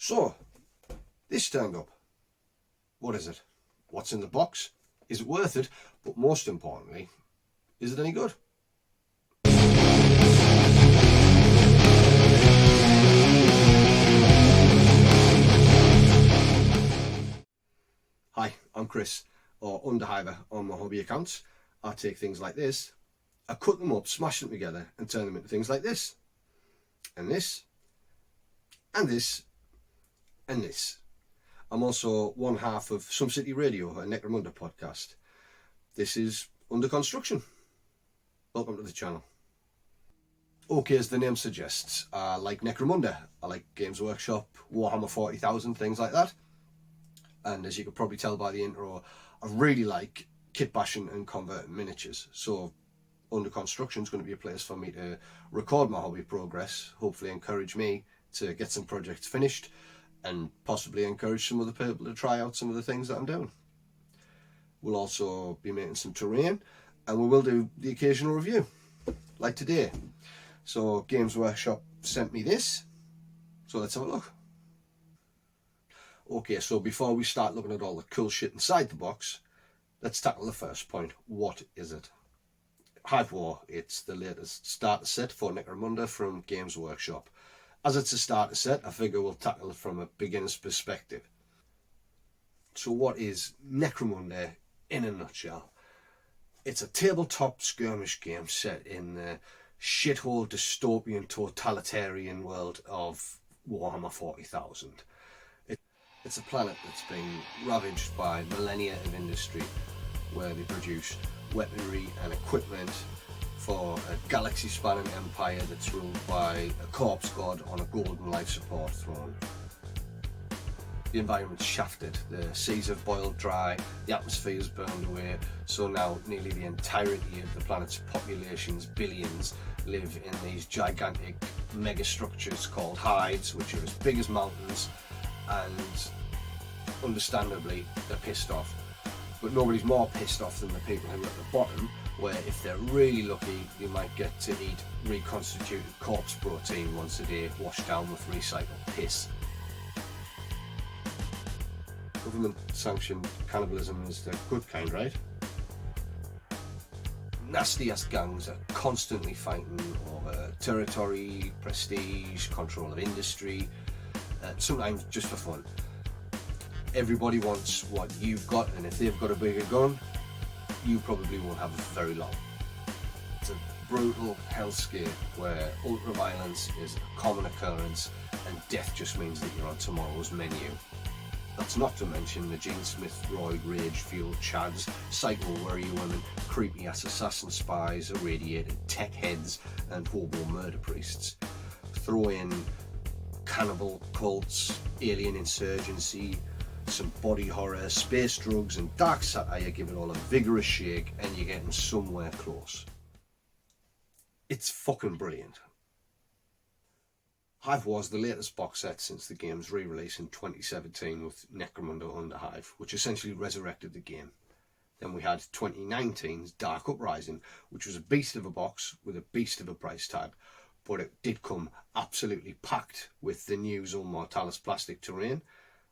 So, this turned up. What is it? What's in the box? Is it worth it? But most importantly, is it any good? Hi, I'm Chris, or Underhiver on my hobby accounts. I take things like this, I cut them up, smash them together and turn them into things like this. And this. And this. And this. I'm also one half of Sump City Radio, a Necromunda podcast. This is under construction. Welcome to the channel. Okay, as the name suggests, I like Necromunda. I like Games Workshop, Warhammer 40,000, things like that. And as you could probably tell by the intro, I really like kit bashing and converting miniatures. So under construction is going to be a place for me to record my hobby progress, hopefully encourage me to get some projects finished and possibly encourage some other people to try out some of the things that I'm doing. We'll also be making some terrain and we will do the occasional review, like today. So Games Workshop sent me this, so let's have a look. Okay, so before we start looking at all the cool shit inside the box, let's tackle the first point. What is it? Hive War. It's the latest starter set for Necromunda from Games Workshop. As it's a starter set, I figure we'll tackle it from a beginner's perspective. So what is Necromunda in a nutshell? It's a tabletop skirmish game set in the shithole dystopian totalitarian world of Warhammer 40,000. It's a planet that's been ravaged by millennia of industry where they produce weaponry and equipment for a galaxy-spanning empire that's ruled by a corpse god on a golden life support throne. The environment's shafted, the seas have boiled dry, the atmosphere's burned away, so now nearly the entirety of the planet's population's billions live in these gigantic megastructures called hives, which are as big as mountains, and understandably they're pissed off. But nobody's more pissed off than the people who are at the bottom, where if they're really lucky they might get to eat reconstituted corpse protein once a day washed down with recycled piss. Government sanctioned cannibalism is the good kind, right? Nasty ass gangs are constantly fighting over territory, prestige, control of industry, sometimes just for fun. Everybody wants what you've got, and if they've got a bigger gun, you probably won't have it for very long. It's a brutal hellscape where ultra-violence is a common occurrence and death just means that you're on tomorrow's menu. That's not to mention the Gene Smith roid rage-fueled chads, psycho warrior women, creepy-ass assassin spies, irradiated tech heads and hobo murder priests. Throw in cannibal cults, alien insurgency, some body horror, space drugs and dark satire, give it all a vigorous shake and you're getting somewhere close. It's fucking brilliant. Hive War is the latest box set since the game's re-release in 2017 with Necromunda Hive, which essentially resurrected the game. Then we had 2019's Dark Uprising, which was a beast of a box with a beast of a price tag, but it did come absolutely packed with the new Zone Mortalis plastic terrain,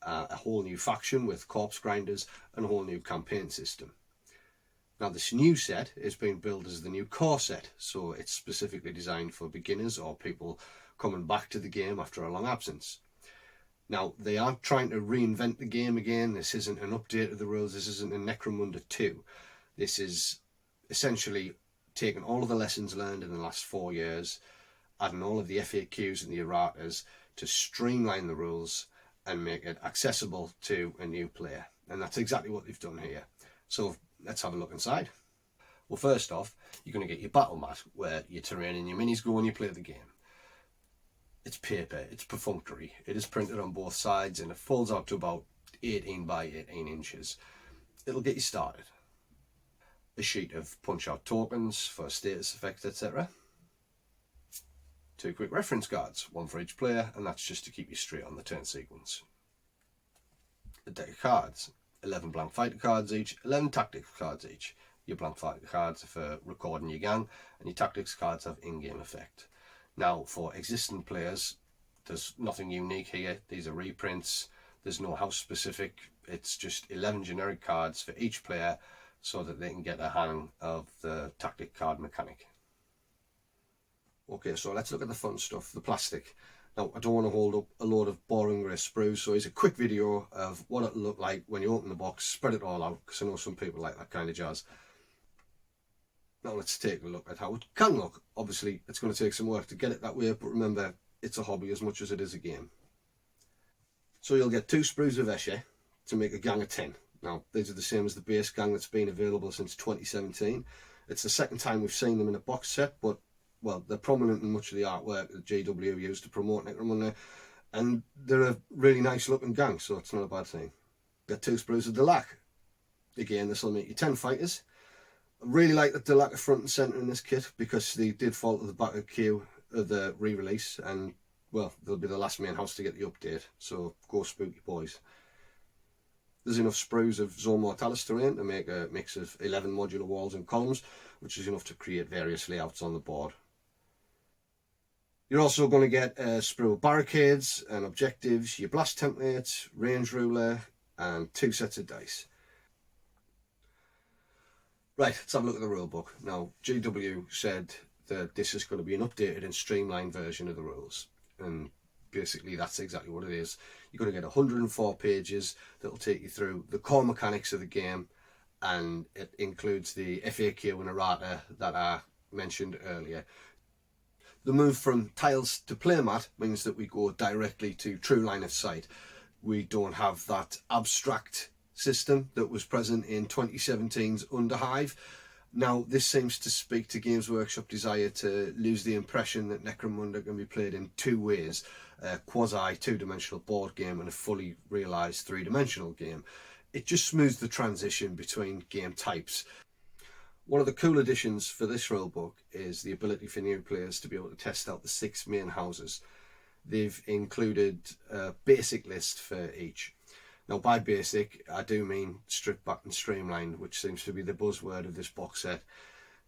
a whole new faction with corpse grinders and a whole new campaign system. Now this new set is being billed as the new core set, so it's specifically designed for beginners or people coming back to the game after a long absence. Now they aren't trying to reinvent the game again. This isn't an update of the rules, this isn't a Necromunda 2. This is essentially taking all of the lessons learned in the last 4 years, adding all of the FAQs and the erratas to streamline the rules and make it accessible to a new player. And that's exactly what they've done here. So let's have a look inside. Well, first off, you're going to get your battle mat where your terrain and your minis go when you play the game. It's paper, it's perfunctory, it is printed on both sides and it folds out to about 18 by 18 inches. It'll get you started. A sheet of punch out tokens for status effects, etc. 2 quick reference cards, 1 for each player, and that's just to keep you straight on the turn sequence. A deck of cards, 11 blank fighter cards each, 11 tactics cards each. Your blank fighter cards are for recording your gang, and your tactics cards have in-game effect. Now, for existing players, there's nothing unique here. These are reprints. There's no house specific. It's just 11 generic cards for each player so that they can get a hang of the tactic card mechanic. Okay, so let's look at the fun stuff, the plastic. Now, I don't want to hold up a load of boring grey sprues, so here's a quick video of what it'll look like when you open the box, spread it all out, because I know some people like that kind of jazz. Now let's take a look at how it can look. Obviously, it's going to take some work to get it that way, but remember, it's a hobby as much as it is a game. So you'll get 2 sprues of Esche to make a gang of 10. Now, these are the same as the base gang that's been available since 2017. It's the second time we've seen them in a box set, but, well, they're prominent in much of the artwork that GW used to promote Necromunda, and they're a really nice looking gang, so it's not a bad thing. Get 2 sprues of Delac. Again, this will make you 10 fighters. I really like the Delac are front and centre in this kit, because they did fall to the back of the queue of the re-release, and, well, they'll be the last main house to get the update, so go spooky boys. There's enough sprues of Zone Mortalis terrain to make a mix of 11 modular walls and columns, which is enough to create various layouts on the board. You're also going to get a sprue of barricades and objectives, your blast templates, range ruler, and 2 sets of dice. Right, let's have a look at the rulebook. Now, GW said that this is going to be an updated and streamlined version of the rules, and basically that's exactly what it is. You're going to get 104 pages that will take you through the core mechanics of the game, and it includes the FAQ and errata that I mentioned earlier. The move from tiles to playmat means that we go directly to true line of sight. We don't have that abstract system that was present in 2017's Underhive. Now, this seems to speak to Games Workshop's desire to lose the impression that Necromunda can be played in 2 ways, a quasi 2-dimensional board game and a fully realised 3-dimensional game. It just smooths the transition between game types. One of the cool additions for this rulebook is the ability for new players to be able to test out the 6 main houses. They've included a basic list for each. Now, by basic, I do mean stripped back and streamlined, which seems to be the buzzword of this box set.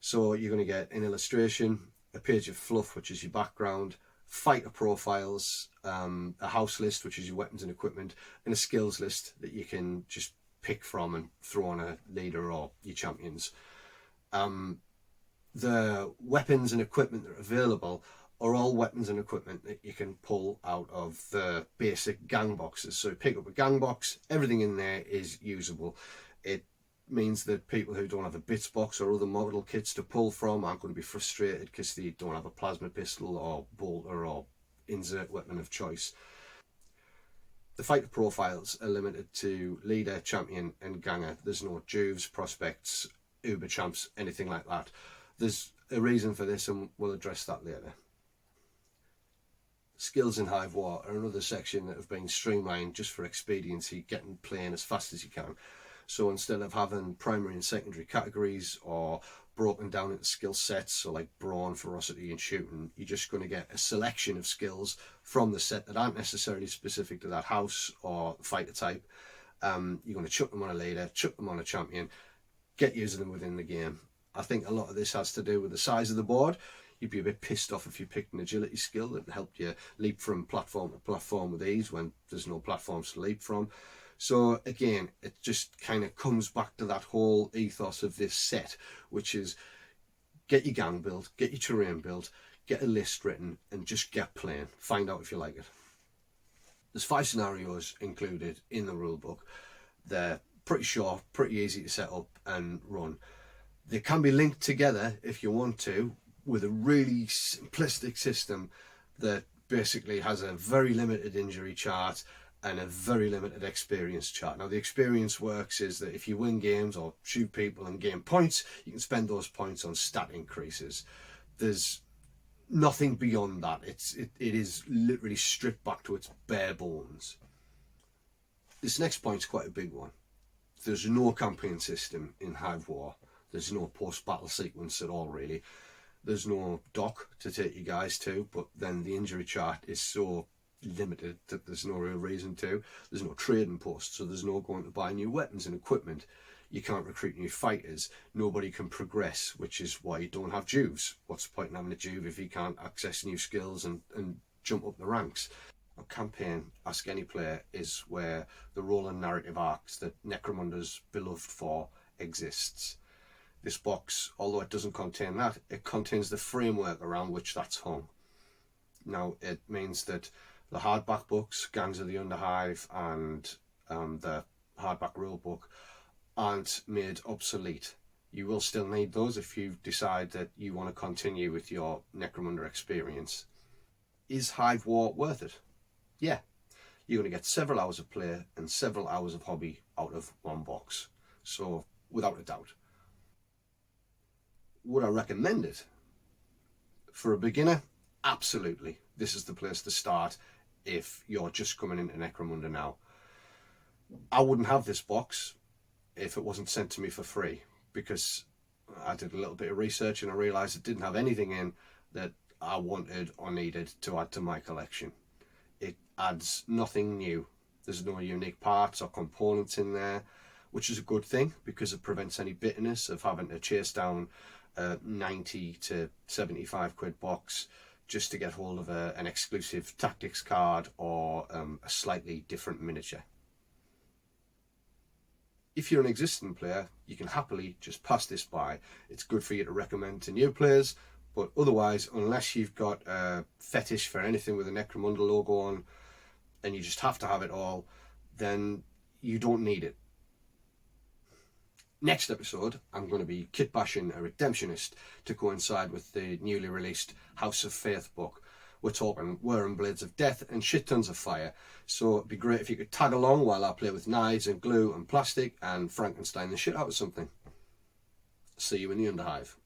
So you're going to get an illustration, a page of fluff, which is your background, fighter profiles, a house list, which is your weapons and equipment, and a skills list that you can just pick from and throw on a leader or your champions. The weapons and equipment that are available are all weapons and equipment that you can pull out of the basic gang boxes. So you pick up a gang box, everything in there is usable. It means that people who don't have a bits box or other model kits to pull from aren't going to be frustrated because they don't have a plasma pistol or bolter or insert weapon of choice. The fighter profiles are limited to leader, champion and ganger. There's no juves, prospects, uber champs, anything like that. There's a reason for this and we'll address that later. Skills in Hive War are another section that have been streamlined just for expediency, getting playing as fast as you can. So instead of having primary and secondary categories or broken down into skill sets, so like brawn, ferocity and shooting, you're just going to get a selection of skills from the set that aren't necessarily specific to that house or fighter type. You're going to chuck them on a leader, chuck them on a champion, get using them within the game. I think a lot of this has to do with the size of the board. You'd be a bit pissed off if you picked an agility skill that helped you leap from platform to platform with ease when there's no platforms to leap from. So again, it just kind of comes back to that whole ethos of this set, which is get your gang built, get your terrain built, get a list written and just get playing. Find out if you like it. There's 5 scenarios included in the rulebook. They're pretty short, pretty easy to set up and run. They can be linked together if you want to, with a really simplistic system that basically has a very limited injury chart and a very limited experience chart. Now, the experience works is that if you win games or shoot people and gain points, you can spend those points on stat increases. There's nothing beyond that. It is literally stripped back to its bare bones. This next point's quite a big one. There's no campaign system in Hive War. There's no post-battle sequence at all, really. There's no dock to take you guys to, but then the injury chart is so limited that there's no real reason to. There's no trading post, so there's no going to buy new weapons and equipment. You can't recruit new fighters. Nobody can progress, which is why you don't have juves. What's the point in having a juve if you can't access new skills and jump up the ranks. A campaign, Ask Any Player, is where the role and narrative arcs that Necromunda's beloved for exists. This box, although it doesn't contain that, it contains the framework around which that's hung. Now, it means that the hardback books, Gangs of the Underhive, and the hardback rulebook aren't made obsolete. You will still need those if you decide that you want to continue with your Necromunda experience. Is Hive War worth it? Yeah. You're going to get several hours of play and several hours of hobby out of one box. So, without a doubt. Would I recommend it? For a beginner, absolutely. This is the place to start if you're just coming into Necromunda now. I wouldn't have this box if it wasn't sent to me for free, because I did a little bit of research and I realised it didn't have anything in that I wanted or needed to add to my collection. It adds nothing new. There's no unique parts or components in there, which is a good thing because it prevents any bitterness of having to chase down a 90 to 75 quid box just to get hold of an exclusive tactics card or a slightly different miniature. If you're an existing player, you can happily just pass this by. It's good for you to recommend to new players, but otherwise, unless you've got a fetish for anything with a Necromunda logo on and you just have to have it all, then you don't need it. Next episode, I'm going to be kit bashing a Redemptionist to coincide with the newly released House of Faith book. We're talking whirring blades of death and shit tons of fire. So it'd be great if you could tag along while I play with knives and glue and plastic and Frankenstein the shit out of something. See you in the Underhive.